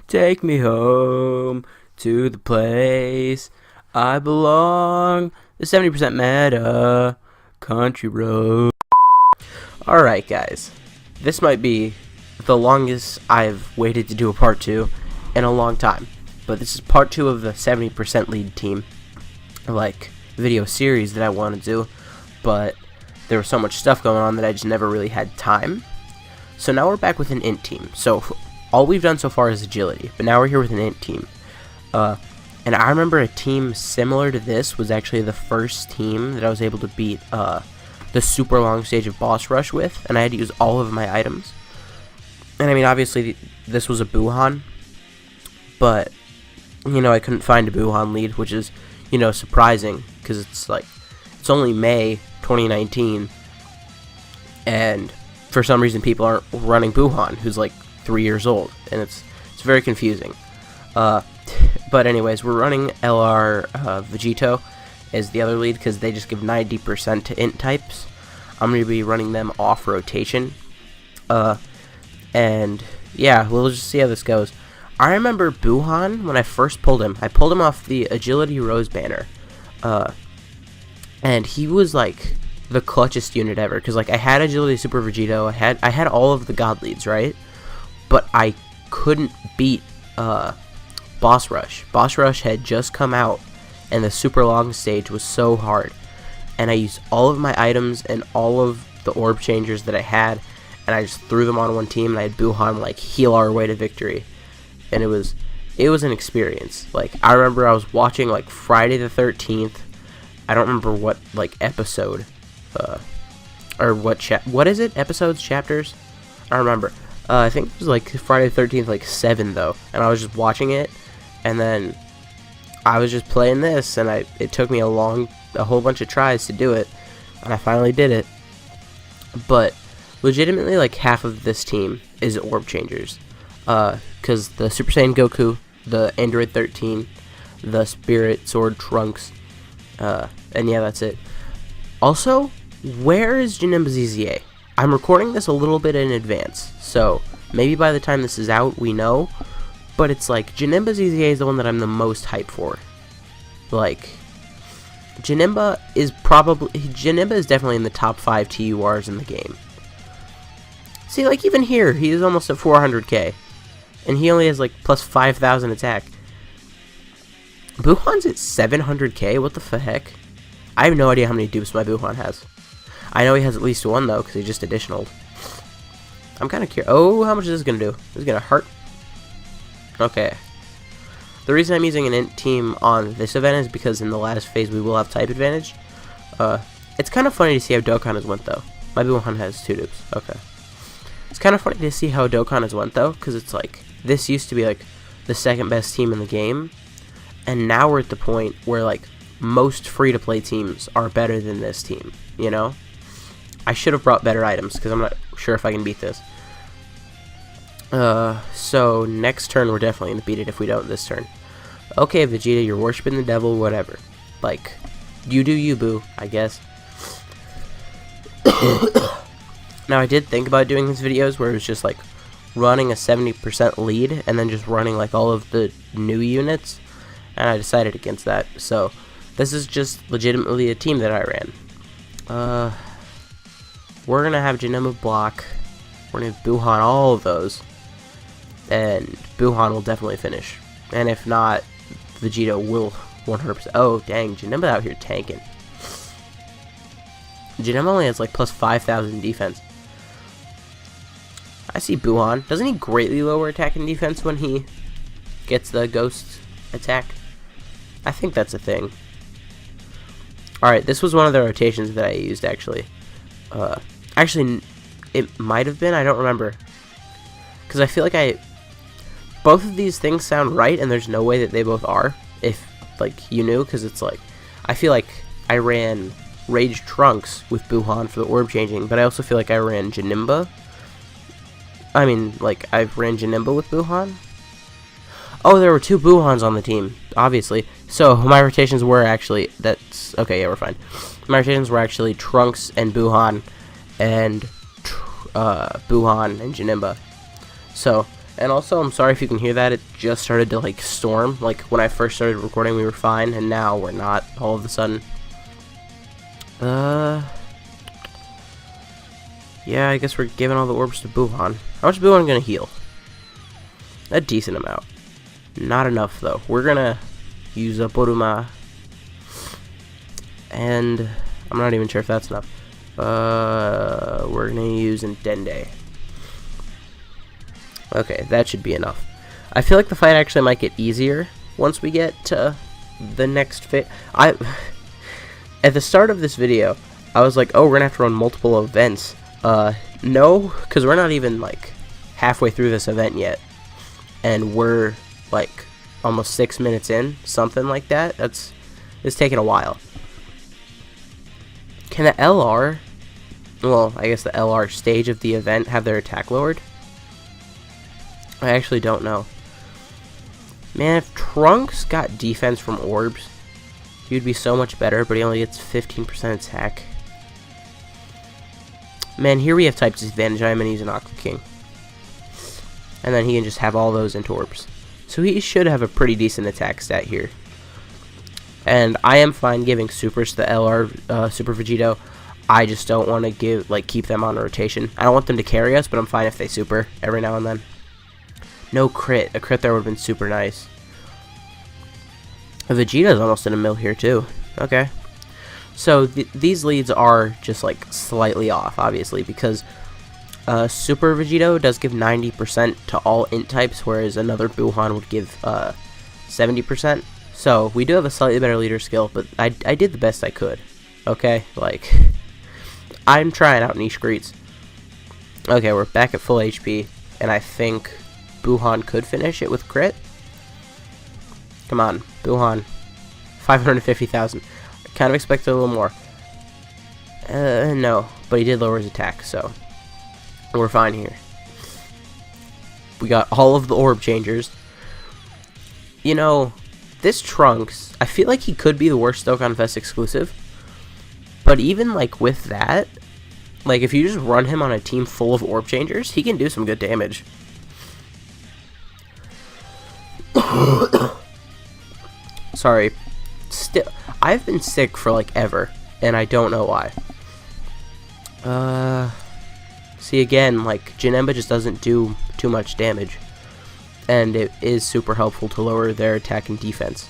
Take me home to the place I belong. The 70% meta country road. Alright, guys. This might be the longest I've waited to do a part 2 in a long time. But this is part 2 of the 70% lead team, video series that I want to do. But there was so much stuff going on that I just never really had time. So now we're back with an int team. So all we've done so far is agility, but now we're here with an int team. And I remember a team similar to this was actually the first team that I was able to beat the super long stage of boss rush with, and I had to use all of my items. And I mean, obviously this was a Buhan, but I couldn't find a Buhan lead, which is surprising because it's only May 2019, and for some reason people aren't running Buhan, who's like 3 years old, and it's very confusing. But anyways, we're running LR Vegito as the other lead because they just give 90% to int types. I'm going to be running them off rotation. And yeah, we'll just see how this goes. I remember Buhan, when I first pulled him, I pulled him off the Agility Rose banner. And he was like the clutchest unit ever, because I had Agility Super Vegito, I had all of the god leads, right? But I couldn't beat Boss Rush. Boss Rush had just come out, and the super long stage was so hard. And I used all of my items and all of the orb changers that I had, and I just threw them on one team, and I had Buhan heal our way to victory. And it was an experience. I remember I was watching Friday the 13th. I don't remember what episode, or what is it? Episodes, chapters? I don't remember. I think it was Friday the 13th, 7 though, and I was just watching it, and then I was just playing this, and it took me a whole bunch of tries to do it, and I finally did it. But legitimately, half of this team is orb changers, because the Super Saiyan Goku, the Android 13, the Spirit Sword Trunks, and yeah, that's it. Also, where is Janemba ZZA? I'm recording this a little bit in advance, so maybe by the time this is out, we know. But it's Janemba ZZA is the one that I'm the most hyped for. Janemba is definitely in the top 5 TURs in the game. See, even here, he is almost at 400k, and he only has plus 5,000 attack. Buhan's at 700k. What the heck? I have no idea how many dupes my Buhan has. I know he has at least one, though, because he just additional. I'm kind of curious. Oh, how much is this going to do? Is it going to hurt? Okay. The reason I'm using an int team on this event is because in the last phase we will have type advantage. It's kind of funny to see how Dokkan has went, though. My Buhan has 2 dupes. Okay. It's kind of funny to see how Dokkan has went, though, because it's this used to be the second best team in the game, and now we're at the point where most free-to-play teams are better than this team, I should have brought better items, because I'm not sure if I can beat this. So next turn we're definitely going to beat it if we don't this turn. Okay, Vegeta, you're worshipping the devil, whatever. You do you, boo, I guess. Now, I did think about doing these videos where it was just running a 70% lead and then just running all of the new units, and I decided against that. So this is just legitimately a team that I ran. We're gonna have Janemba block. We're gonna have Buhan, all of those, and Buhan will definitely finish. And if not, Vegito will 100%. Oh dang, Janemba out here tanking. Janemba only has plus 5,000 defense. I see Buhan. Doesn't he greatly lower attack and defense when he gets the ghost attack? I think that's a thing. Alright, this was one of the rotations that I used, actually. Actually, it might have been. I don't remember. Because I feel both of these things sound right, and there's no way that they both are. If, you knew, because it's I feel I ran Rage Trunks with Buhan for the orb changing, but I also feel I ran Janemba. I mean, I ran Janemba with Buhan. Oh, there were 2 Buhans on the team, obviously. So, my rotations were actually... Okay, yeah, we're fine. My rotations were actually Trunks and Buhan, and Buhan and Janemba. So, And also, I'm sorry if you can hear that. It just started to, like, storm. Like, when I first started recording, we were fine, and now we're not, all of a sudden. Yeah, I guess we're giving all the orbs to Buhan. How much is Buhan gonna heal? A decent amount. Not enough, though. We're gonna use a Boruma. And I'm not even sure if that's enough. We're gonna use Dende. Okay, that should be enough. I feel like the fight actually might get easier once we get to the next fit. At the start of this video, I was like, oh, we're gonna have to run multiple events. No, because we're not even, like, halfway through this event yet. And we're, like, almost 6 minutes in, something like that. It's taking a while. Can the LR, well, I guess the LR stage of the event have their attack lowered? I actually don't know. Man, if Trunks got defense from orbs, he would be so much better, but he only gets 15% attack. Man, here we have type disadvantage. I'm going to use an Aqua King. And then he can just have all those into orbs. So he should have a pretty decent attack stat here. And I am fine giving supers to the LR Super Vegito. I just don't want to keep them on rotation. I don't want them to carry us, but I'm fine if they super every now and then. No crit. A crit there would have been super nice. Vegeta's almost in a mill here too. Okay. So these leads are just like slightly off, obviously, because Super Vegito does give 90% to all int types, whereas another Buhan would give 70%. So we do have a slightly better leader skill, but I did the best I could. Okay, like I'm trying out niche greets. Okay, we're back at full HP, and I think Buhan could finish it with crit. Come on, Buhan. 550,000. I kind of expected a little more. No, but he did lower his attack, so we're fine here. We got all of the orb changers. You know, this Trunks, I feel like he could be the worst Dokkan Fest exclusive. But even, like, with that, like, if you just run him on a team full of orb changers, he can do some good damage. Sorry. Still, I've been sick for, like, ever, and I don't know why. See, again, like, Janemba just doesn't do too much damage. And it is super helpful to lower their attack and defense.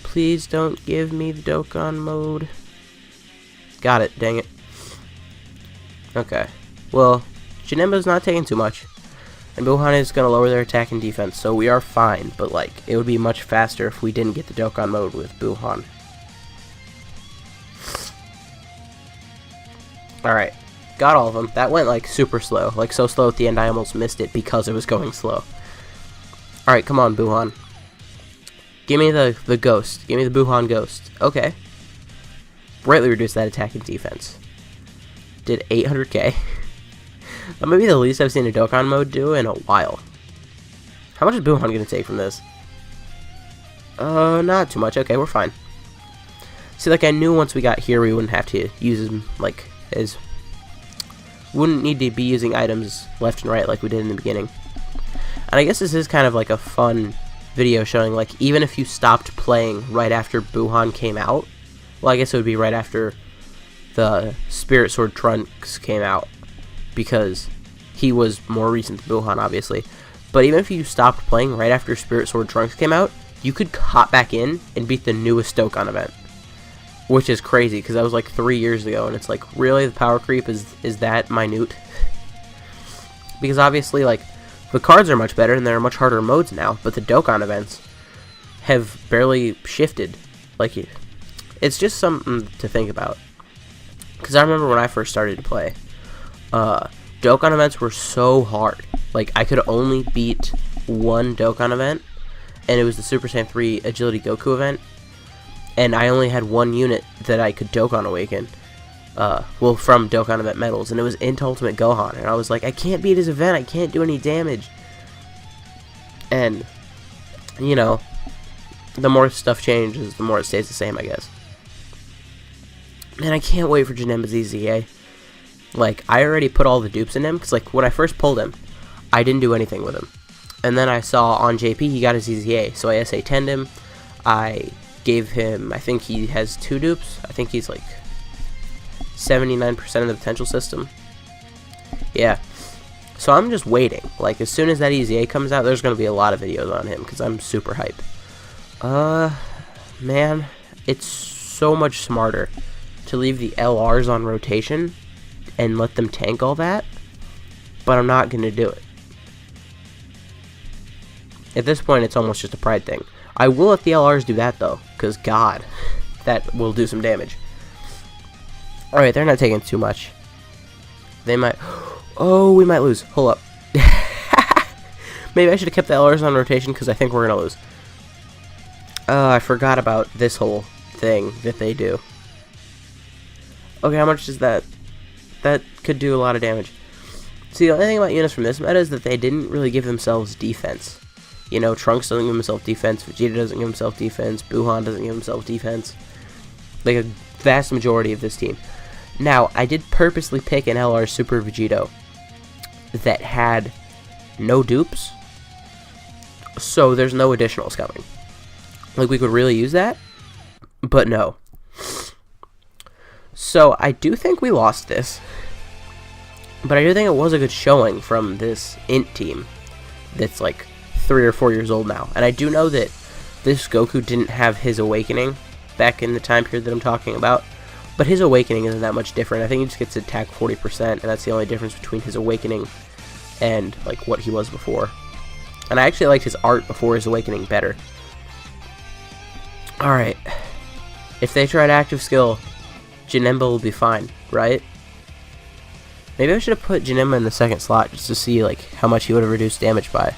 Please don't give me the Dokkan mode. Got it, dang it. Okay. Well, Janemba's not taking too much. And Buhan is going to lower their attack and defense, so we are fine. But, like, it would be much faster if we didn't get the Dokkan mode with Buhan. Alright. Got all of them. That went, like, super slow. Like, so slow at the end I almost missed it because it was going slow. Alright, come on, Buhan. Give me the ghost. Give me the Buhan ghost. Okay. Greatly reduced that attack and defense. Did 800k. That might be the least I've seen a Dokkan mode do in a while. How much is Buhan going to take from this? Not too much. Okay, we're fine. See, like, I knew once we got here we wouldn't have to use him, like, wouldn't need to be using items left and right like we did in the beginning. And I guess this is kind of like a fun video showing, like, even if you stopped playing right after Buhan came out, well, I guess it would be right after the Spirit Sword Trunks came out, because he was more recent than Buhan, obviously. But even if you stopped playing right after Spirit Sword Trunks came out, you could hop back in and beat the newest Dokkan event. Which is crazy, because that was like 3 years ago, and it's like, really, the power creep is that minute? Because obviously, like, the cards are much better, and there are much harder modes now, but the Dokkan events have barely shifted. Like, it's just something to think about. Because I remember when I first started to play, Dokkan events were so hard. Like, I could only beat one Dokkan event, and it was the Super Saiyan 3 Agility Goku event, and I only had one unit that I could Dokkan Awaken, well, from Dokkan Event Medals, and it was into Ultimate Gohan, and I was like, I can't beat his event, I can't do any damage. And, you know, the more stuff changes, the more it stays the same, I guess. Man, I can't wait for Janemba's EZA. Like, I already put all the dupes in him, because, like, when I first pulled him, I didn't do anything with him. And then I saw on JP he got his EZA, so I SA 10'd him. I gave him, I think he has 2 dupes. I think he's like 79% of the potential system. Yeah. So I'm just waiting. Like, as soon as that EZA comes out, there's going to be a lot of videos on him, because I'm super hype. Man, it's so much smarter to leave the LRs on rotation and let them tank all that, but I'm not going to do it. At this point, it's almost just a pride thing. I will let the LRs do that, though, because, God, that will do some damage. Alright, they're not taking too much. They might... Oh, we might lose. Hold up. Maybe I should have kept the LRs on rotation, because I think we're going to lose. I forgot about this whole thing that they do. Okay, how much is that? That could do a lot of damage. See, the only thing about units from this meta is that they didn't really give themselves defense. You know, Trunks doesn't give himself defense, Vegeta doesn't give himself defense, Buhan doesn't give himself defense. Like a vast majority of this team. Now, I did purposely pick an LR Super Vegito that had no dupes, so there's no additionals coming. Like, we could really use that, but no. So, I do think we lost this, but I do think it was a good showing from this Int team that's like 3 or 4 years old now. And I do know that this Goku didn't have his awakening back in the time period that I'm talking about, but his awakening isn't that much different. I think he just gets attack 40%, and that's the only difference between his awakening and like what he was before. And I actually liked his art before his awakening better. Alright, if they tried active skill, Janemba will be fine, right? Maybe I should have put Janemba in the second slot just to see like how much he would have reduced damage by.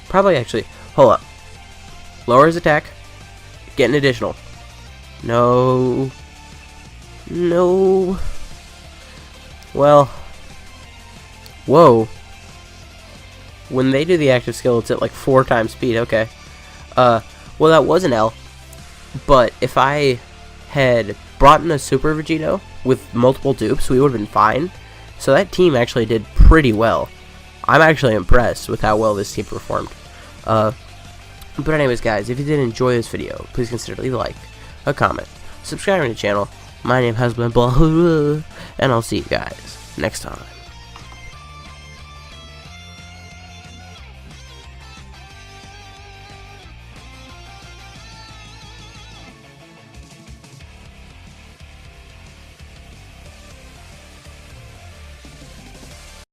Probably actually. Hold up. Lower his attack. Get an additional. No. No. Well. Whoa. When they do the active skill, it's at like 4 times speed. Okay. Well, that was an L. But if I had brought in a Super Vegito with multiple dupes, we would have been fine. So that team actually did pretty well. I'm actually impressed with how well this team performed. But anyways, guys, if you did enjoy this video, please consider leave a like, a comment, subscribing to the channel. My name has been Blah, and I'll see you guys next time.